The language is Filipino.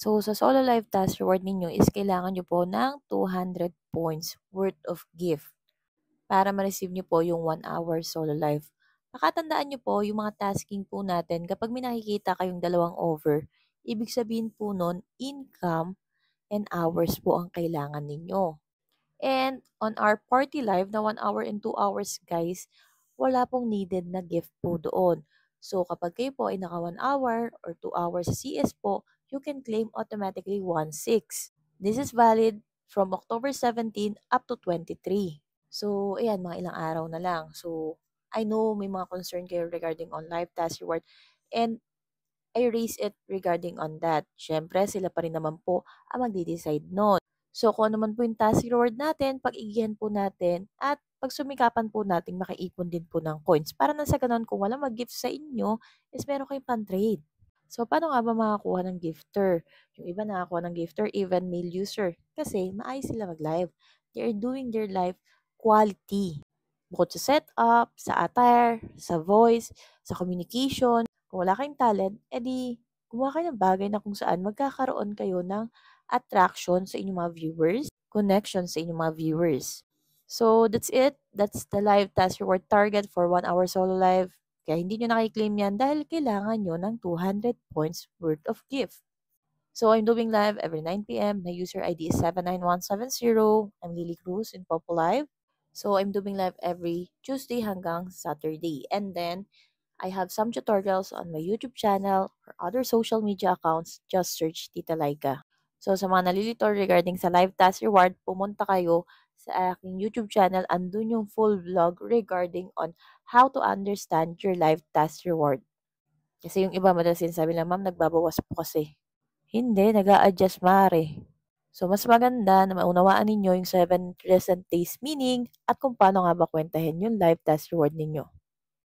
So, sa solo live task reward ninyo is kailangan nyo po ng 200 points worth of gift para ma-receive nyo po yung 1 hour solo live. Pakatandaan nyo po yung mga tasking po natin kapag may nakikita kayong dalawang over, ibig sabihin po nun, income and hours po ang kailangan ninyo. And on our party live na 1 hour and 2 hours guys, wala pong needed na gift po doon. So kapag kayo po ay naka 1 hour or 2 hours sa CS po, you can claim automatically 1/6. This is valid from October 17 up to 23. So ayan, mga ilang araw na lang. So I know may mga concern kayo regarding on live task reward and I raise it regarding on that. Siyempre, sila pa rin naman po ang magde-decide nun. So, kung ano man po yung task reward natin, pag-igihan po natin at pagsumikapan po natin makaipon din po ng coins. Para na sa ganun, kung wala mag-gift sa inyo, is meron kayong pan-trade. So, paano nga ba makakuha ng gifter? Yung iba nakakuha ng gifter, even male user. Kasi maayos sila mag-live. They are doing their live quality. Bukod sa setup, sa attire, sa voice, sa communication, kung wala kayong talent, edi gumawa kayo ng bagay na kung saan magkakaroon kayo ng attraction sa inyong mga viewers, connection sa inyong mga viewers. So, that's it. That's the live task reward target for 1 hour solo live. Kaya hindi nyo nakiklaim yan dahil kailangan nyo ng 200 points worth of gift. So, I'm doing live every 9 p.m. My user ID is 79170. I'm Lily Cruz in Popo Live. So, I'm doing live every Tuesday hanggang Saturday. And then, I have some tutorials on my YouTube channel or other social media accounts. Just search Tita Laika. So, sa mga nalilito regarding sa live task reward, pumunta kayo sa aking YouTube channel. Andun yung full vlog regarding on how to understand your live task reward. Kasi yung iba madalas sinasabi lang, ma'am, nagbabawas po kasi. Hindi, nag-a-adjust mare. So, mas maganda na maunawaan ninyo yung 7 present days meaning at kung paano nga ba kwentahin yung live task reward ninyo.